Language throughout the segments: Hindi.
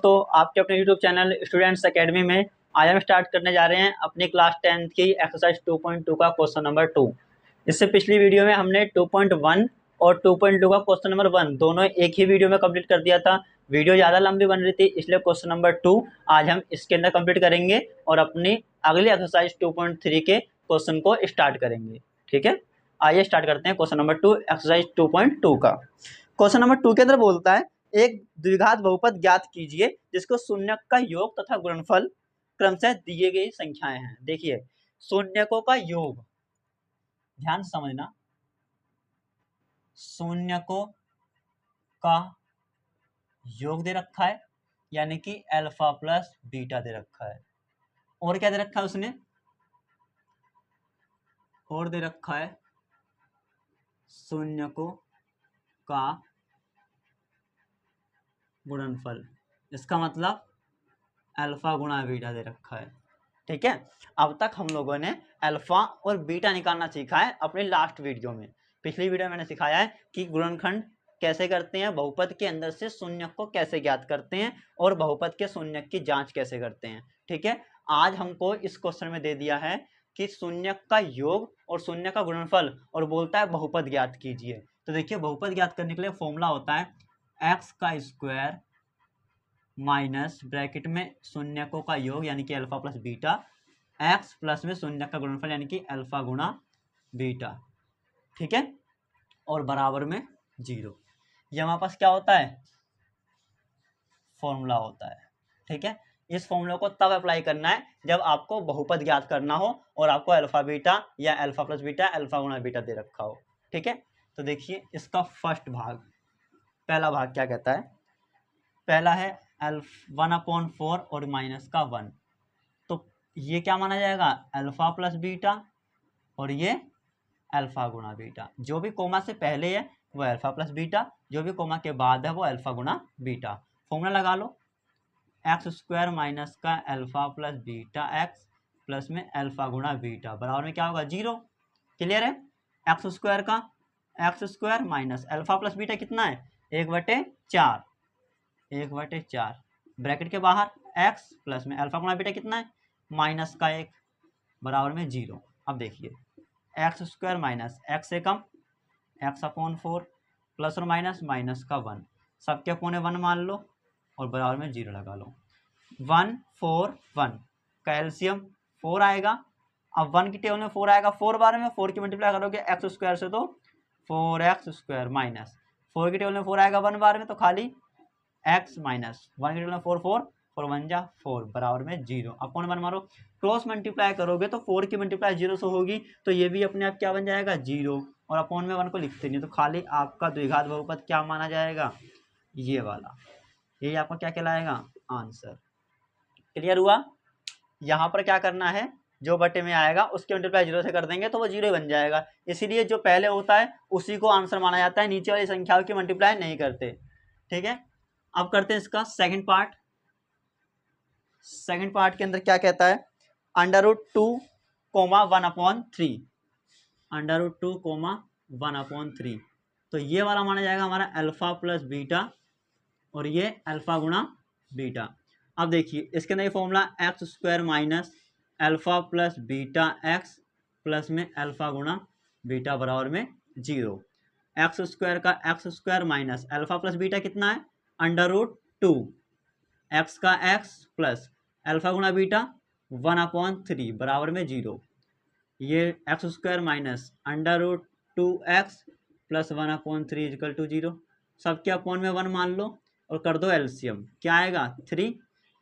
दोस्तों, आपके अपने YouTube चैनल स्टूडेंट्स एकेडमी में आज हम स्टार्ट करने जा रहे हैं अपनी क्लास 10th की एक्सरसाइज 2.2 का क्वेश्चन नंबर 2। इससे पिछली वीडियो में हमने 2.1 और 2.2 का क्वेश्चन नंबर 1 दोनों एक ही वीडियो में कंप्लीट कर दिया था। वीडियो ज़्यादा लंबी बन रही थी, इसलिए क्वेश्चन नंबर 2 आज हम इसके अंदर कंप्लीट करेंगे और अपनी अगली एक्सरसाइज 2.3 के क्वेश्चन को स्टार्ट करेंगे। ठीक है, आइए स्टार्ट करते हैं क्वेश्चन नंबर 2 एक्सरसाइज 2.2 का। क्वेश्चन नंबर 2 के अंदर बोलता है एक द्विघात बहुपद ज्ञात कीजिए जिसको शून्य का योग तथा गुणनफल क्रमशः दिए गई संख्याएं हैं। देखिए, शून्यकों का योग, ध्यान से समझना, शून्यकों का योग दे रखा है यानी कि अल्फा प्लस बीटा दे रखा है। और क्या दे रखा है उसने, और दे रखा है शून्यकों का गुणनफल, इसका मतलब अल्फा गुणा बीटा दे रखा है। ठीक है, अब तक हम लोगों ने अल्फा और बीटा निकालना सीखा है अपने लास्ट वीडियो में। पिछली वीडियो में मैंने सिखाया है कि गुणनखंड कैसे करते हैं, बहुपद के अंदर से शून्यक को कैसे ज्ञात करते हैं और बहुपद के शून्यक की जांच कैसे करते हैं। ठीक है, आज हमको इस क्वेश्चन में दे दिया है कि शून्यक का योग और शून्य का गुणनफल और बोलता है बहुपद ज्ञात कीजिए। तो देखिए, बहुपद ज्ञात करने के लिए फॉर्मूला होता है एक्स का स्क्वायर माइनस ब्रैकेट में शून्यकों का योग यानी कि alpha plus beta, x plus में शून्य का गुणनफल यानी कि अल्फा गुणा बीटा। ठीक है, और बराबर में 0। ये हमारे पास क्या होता है, फॉर्मूला होता है। ठीक है, इस फॉर्मूला को तब अप्लाई करना है जब आपको बहुपद ज्ञात करना हो और आपको अल्फा बीटा या अल्फा प्लस बीटा अल्फा गुणा बीटा दे रखा हो। ठीक है, तो देखिए इसका फर्स्ट भाग, पहला भाग क्या कहता है, पहला है 1/4 और माइनस का 1, तो ये क्या माना जाएगा, अल्फा प्लस बीटा और ये अल्फा गुणा बीटा। जो भी कोमा से पहले है वो अल्फा प्लस बीटा, जो भी कोमा के बाद है वो अल्फा गुणा बीटा। फॉर्मूला लगा लो, एक्स स्क्वायर माइनस का alpha plus beta x plus में अल्फा गुणा बीटा बराबर में क्या होगा, 0। क्लियर है, एक्स स्क्वायर का x square minus alpha plus beta कितना है, 1/4, 1/4 ब्रैकेट के बाहर x प्लस में अल्फा गुणा बीटा कितना है, माइनस का 1 बराबर में 0। अब देखिए एक्स स्क्वायर माइनस एक्स से कम x/4 प्लस और माइनस माइनस का 1, सबके पौने 1 मान लो और बराबर में 0 लगा लो। 1 4 1 का एलसीएम 4 आएगा। अब 1 की टेबल में 4 आएगा, 4 बार में 4 की मल्टीप्लाई करोगे एक्स स्क्वायर से तो 4x स्क्वायर माइनस 4 की टेबल में 4 आएगा 1 बार में तो खाली x माइनस 1 की टेबल में 4 4 4 1 जा 4 बराबर में 0। अपॉन 1 मारो, क्रॉस मल्टीप्लाई करोगे तो 4 की मल्टीप्लाई 0 से होगी तो ये भी अपने आप क्या बन जाएगा, 0। और अपॉन में 1 को लिखते नहीं तो खाली आपका द्विघात बहुपद क्या माना जाएगा, ये वाला, यही आपका क्या कहलाएगा, आंसर। क्लियर हुआ। यहाँ पर क्या करना है, जो बटे में आएगा उसके मल्टीप्लाई 0 से कर देंगे तो वो 0 बन जाएगा। इसीलिए जो पहले होता है उसी को आंसर माना जाता है, नीचे वाली संख्याओं की मल्टीप्लाई नहीं करते। ठीक है, अब करते हैं इसका सेकंड पार्ट। सेकंड पार्ट के अंदर क्या कहता है, √2, 1/3, √2, 1/3, तो ये वाला माना जाएगा हमारा अल्फा प्लस बीटा और ये अल्फा गुणा बीटा। अब देखिए इसके अंदर ये formula x square minus alpha plus beta x plus में अल्फा गुणा बीटा बराबर में 0। एक्स स्क्वायर का x square minus alpha plus beta कितना है, √2 एक्स का एक्स प्लस अल्फा गुणा बीटा 1/3 बराबर में 0। ये x square minus √2 x plus 1/3 equal to 0। सबके अपॉन में 1 मान लो और कर दो एलसीएम, क्या आएगा 3,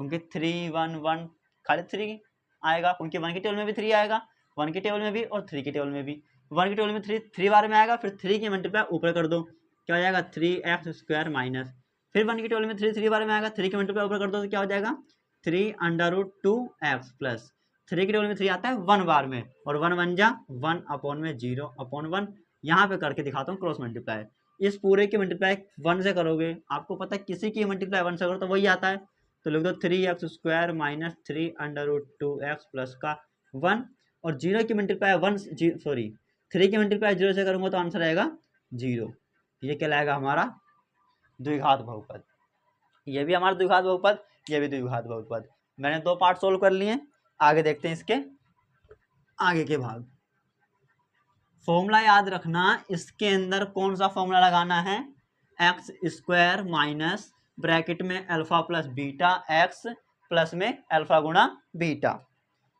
क्योंकि 3 1 1 खाली 3 आएगा, क्योंकि 1 की टेबल में भी 3 आएगा, 1 की टेबल में भी और 3 की टेबल में भी। 1 की टेबल में 3 बार में आएगा, फिर 3 की मल्टीप्लाई ऊपर कर दो, क्या हो जाएगा 3x स्क्वायर माइनस, फिर 1 की टेबल में 3 बार में आएगा, 3 की मल्टीप्लाई ऊपर कर दो तो क्या हो जाएगा 3 √2x प्लस 3 की टेबल में 3 आता है 1 बार में और 1 1 जा 1 अपॉन में 0 अपॉन 1। यहाँ पे करके दिखाता हूँ क्रॉस मल्टीप्लाई। इस पूरे की मल्टीप्लाई 1 से करोगे, आपको पता है किसी की मल्टीप्लाई 1 से करो तो वही आता है, तो लिख दो 3x square minus 3 √2x plus का 1 और 0 की मल्टीप्लाई 3 की मल्टीप्लाई 0 से करूँगा तो आंसर आएगा 0। ये कहलाएगा हमारा द्विघात बहुपद। ये भी हमारा द्विघात बहुपद, ये भी द्विघात बहुपद। मैंने 2 पार्ट सोल्व कर लिए। आगे देखते हैं इसके आगे के भाग। फॉर्मूला याद रखना, इसके अंदर कौन सा फॉर्मूला लगाना है, एक्स स्क्वायर माइनस ब्रैकेट में alpha plus beta x plus में अल्फा गुणा बीटा।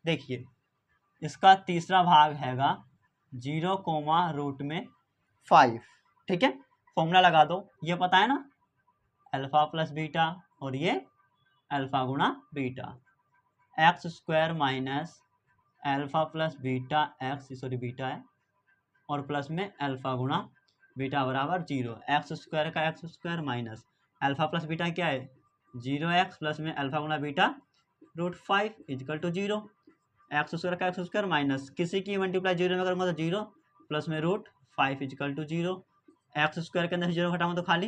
देखिए इसका तीसरा भाग हैगा 0,√5। ठीक है, फॉर्मूला लगा दो, ये पता है ना, अल्फा प्लस बीटा और ये अल्फा गुणा beta, x square minus alpha plus beta x, sorry beta है, और प्लस में अल्फा गुणा बीटा बराबर 0। एक्स स्क्वायर का x square minus alpha plus beta क्या है 0x प्लस में अल्फा गुणा beta √5 equal to 0। X square का एक्स स्क्वायर माइनस किसी की मल्टीप्लाई 0 में करूँगा तो 0 प्लस में √5 इजकल टू 0। एक्स स्क्वायर के अंदर 0 घटाऊँ तो खाली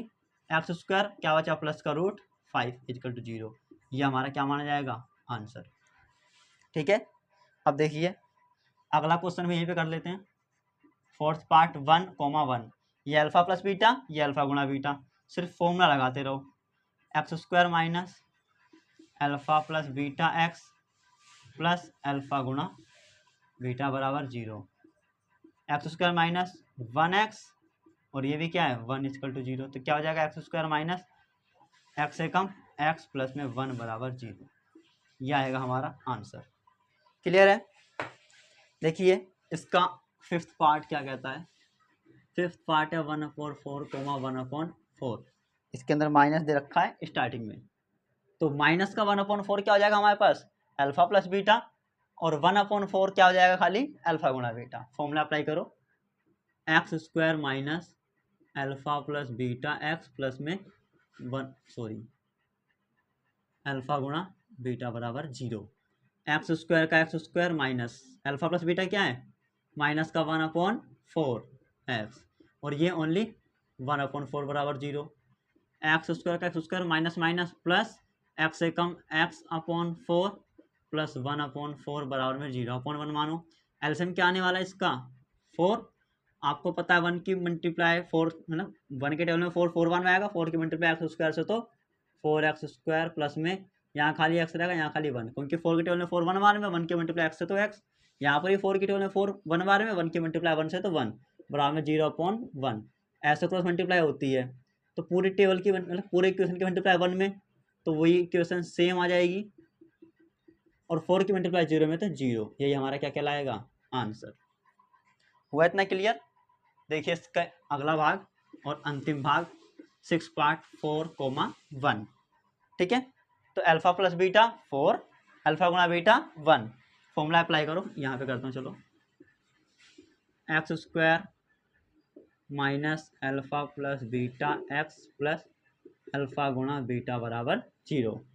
एक्स स्क्वायर क्या बचा प्लस का √5 इजकल टू 0। ये हमारा क्या माना जाएगा आंसर। ठीक है, अब देखिए अगला क्वेश्चन भी यहीं पे कर लेते हैं। फोर्थ पार्ट 1,1, ये अल्फा प्लस बीटा, ये अल्फा गुणा बीटा, सिर्फ फॉर्मूला लगाते रहो, x square minus alpha plus beta x plus alpha गुणा बीटा बराबर 0। एक्स स्क्वायर माइनस 1x और ये भी क्या है 1 इक्वल टू 0, तो क्या हो जाएगा एक्स स्क्वायर माइनस एक्स से कम एक्स प्लस में 1 बराबर 0। यह आएगा हमारा आंसर। क्लियर है। देखिए इसका फिफ्थ पार्ट क्या कहता है, फिफ्थ पार्ट है 1/4, 1/4। इसके अंदर माइनस दे रखा है स्टार्टिंग में, तो माइनस का 1/4 क्या हो जाएगा हमारे पास अल्फा प्लस बीटा, और 1/4 क्या हो जाएगा खाली अल्फा गुणा बीटा। फॉर्मूला अप्लाई करो, x square minus alpha plus beta x plus में अल्फा गुणा बीटा बराबर 0। एक्स स्क्वायर का x square minus alpha plus beta क्या है माइनस का 1/4 एक्स, और ये ओनली 1/4 बराबर 0। एक्स स्क्वायर का x square minus minus plus x से कम x/4 प्लस 1/4 बराबर में 0/1 मानो। एलसीएम क्या आने वाला है इसका 4। आपको पता है 1 की मल्टीप्लाई 4 मतलब 1 के टेबल में 4 4 1 में आएगा, 4 की मल्टीप्लाई एक्स स्क्वायर से तो 4x स्क्वायर प्लस में यहाँ खाली एक्स रहेगा, यहाँ खाली 1, क्योंकि 4 के टेबल में 4 1 बार में 1 की मल्टीप्लाई एक्स से तो एक्स, यहाँ पर ही 4 के टेबल में 4 1 बार में 1 की मल्टीप्लाई 1 से तो 1 बराबर में 0/1। ऐसे क्रॉस मल्टीप्लाई होती है, तो पूरी टेबल की मतलब पूरे इक्वेशन की मल्टीप्लाई 1 में तो वही इक्वेशन सेम आ जाएगी, और 4 की मल्टीप्लाई 0 में तो 0। यही हमारा क्या कहलाएगा आंसर। हुआ इतना क्लियर। देखिए इसका अगला भाग और अंतिम भाग 6 पार्ट 4,1। ठीक है, तो अल्फा प्लस बीटा 4 अल्फा गुणा बीटा 1। फॉर्मूला अप्लाई करो, यहाँ पे करता हूँ चलो, x square minus alpha plus beta x plus alpha गुणा बीटा बराबर 0।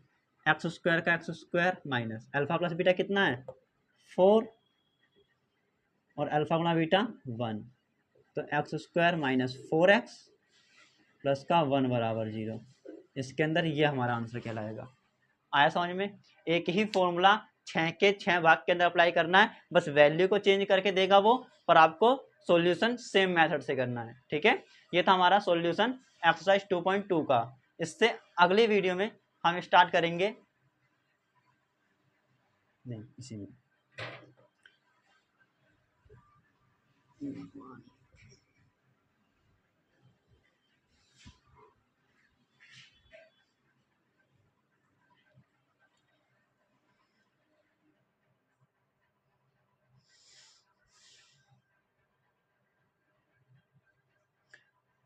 एक्स स्क्वायर का x square minus alpha plus beta कितना है 4 और अल्फा गुणा बीटा 1, तो x square minus 4x plus का 1 बराबर 0। इसके अंदर ये हमारा आंसर कहलाएगा। आया समझ में। एक ही फॉर्मूला 6 के 6 भाग के अंदर अप्लाई करना है, बस वैल्यू को चेंज करके देगा वो, पर आपको सॉल्यूशन सेम मेथड से करना है। ठीक है, ये था हमारा सॉल्यूशन एक्सरसाइज 2.2 का। इससे अगली वीडियो में हम स्टार्ट करेंगे नहीं इसी में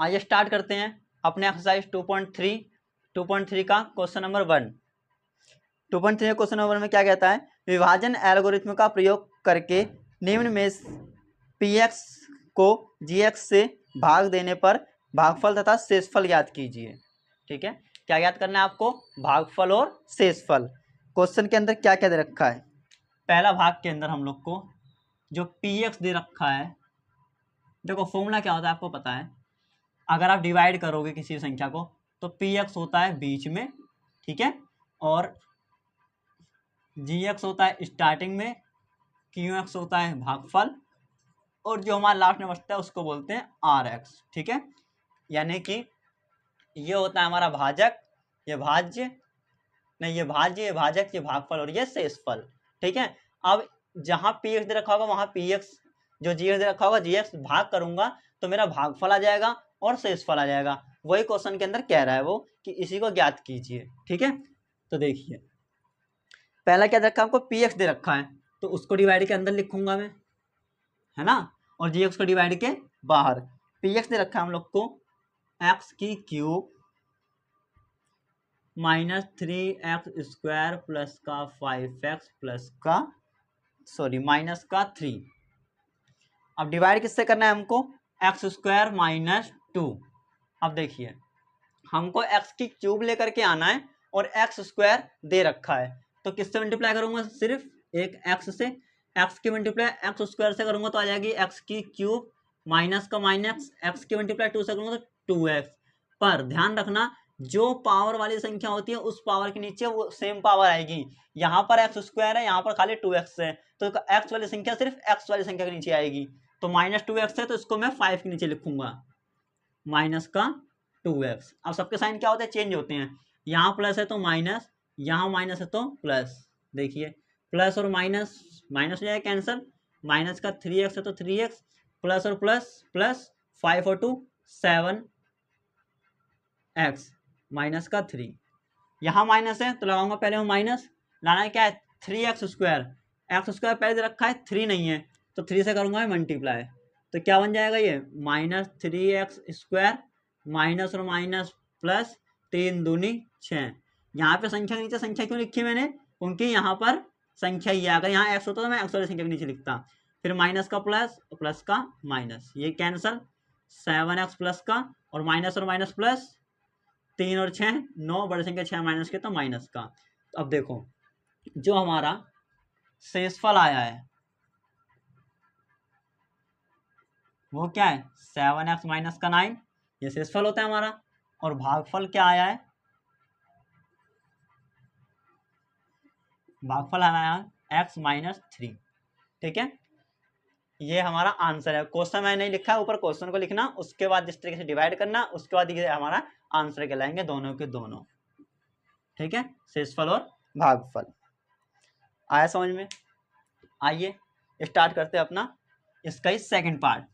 आइए स्टार्ट करते हैं अपने एक्सरसाइज 2.3 का क्वेश्चन नंबर 1। 2.3 क्वेश्चन नंबर में क्या कहता है, विभाजन एल्गोरिथ्म का प्रयोग करके निम्न में px को gx से भाग देने पर भागफल तथा शेषफल ज्ञात कीजिए। ठीक है, क्या ज्ञात करना है आपको भागफल और शेषफल। क्वेश्चन के अंदर क्या क्या दे रखा है, पहला भाग के अंदर हम लोग को जो px दे रखा है, देखो फॉर्मूला क्या होता है आपको पता है, अगर आप डिवाइड करोगे किसी संख्या को तो px होता है बीच में, ठीक है, और gx होता है स्टार्टिंग में, qx होता है भागफल, और जो हमारा लास्ट में बचता है उसको बोलते हैं rx। ठीक है, यानी कि ये होता है हमारा भाजक, ये भाज्य, नहीं ये भाज्य, ये भाजक, ये भागफल और ये शेषफल। ठीक है, अब जहां पी एक्स दे रखा होगा वहां पी एक्स, जो जी एक्स दे रखा होगा जी एक्स भाग करूंगा तो मेरा भागफल आ जाएगा और शेषफल आ जाएगा। वही क्वेश्चन के अंदर कह रहा है वो कि इसी को ज्ञात कीजिए। ठीक है, तो देखिए पहला क्या दे रखा है हमको, पी एक्स दे रखा है तो उसको डिवाइड के अंदर लिखूंगा मैं, है ना, और जी एक्स को डिवाइड के बाहर। पी एक्स दे रखा है हम लोग को एक्स की क्यूब माइनस 3x² प्लस का 5x प्लस का माइनस का 3। अब डिवाइड किससे करना है हमको, x² माइनस 2। अब देखिए हमको x की क्यूब लेकर के आना है और x² दे रखा है तो किससे मल्टीप्लाई करूंगा, सिर्फ एक x से। x की मल्टीप्लाई x² से करूंगा तो आ जाएगी x की क्यूब माइनस का माइनस, x की मल्टीप्लाई 2 से करूंगा तो 2x। पर ध्यान रखना जो पावर वाली संख्या होती है उस पावर के नीचे वो सेम पावर आएगी। यहाँ पर x² है, यहाँ पर खाली 2x है तो x वाली संख्या सिर्फ x वाली संख्या के नीचे आएगी। तो माइनस 2x है तो इसको मैं 5 के नीचे लिखूंगा, माइनस का 2x। अब सबके साइन क्या होते हैं, चेंज होते हैं। यहाँ प्लस है तो माइनस, यहाँ माइनस है तो प्लस। देखिए प्लस और माइनस, माइनस हो जाएगा कैंसिल, माइनस का 3x है तो 3x, प्लस और प्लस प्लस, 5 और 2 7x माइनस का 3। यहाँ माइनस है तो लगाऊंगा पहले वो माइनस, लाना है क्या है 3x², x² पहले दे रखा है 3 नहीं है तो 3 से करूंगा मल्टीप्लाई तो क्या बन जाएगा ये माइनस 3x² माइनस और माइनस प्लस 3 दूनी 6। यहाँ पे संख्या के नीचे संख्या क्यों लिखी मैंने, क्योंकि यहाँ पर संख्या ही है, अगर यहाँ x होता तो मैं x वाली संख्या के नीचे लिखता। फिर माइनस का प्लस, प्लस का माइनस, ये कैंसल, 7x प्लस का और माइनस प्लस 3 और 6 9, बड़ी संख्या 6 माइनस के तो माइनस का। तो अब देखो जो हमारा शेषफल आया है वो क्या है 7x माइनस का 9, ये शेषफल होता है हमारा। और भागफल क्या आया है, भागफल आया है x माइनस 3। ठीक है, ये हमारा आंसर है। क्वेश्चन मैंने नहीं लिखा है, ऊपर क्वेश्चन को लिखना, उसके बाद जिस तरीके से डिवाइड करना, उसके बाद ये हमारा आंसर कहलाएंगे दोनों के दोनों। ठीक है, शेषफल और भागफल आया समझ में। आइए स्टार्ट करते हैं अपना इसका ही सेकंड पार्ट।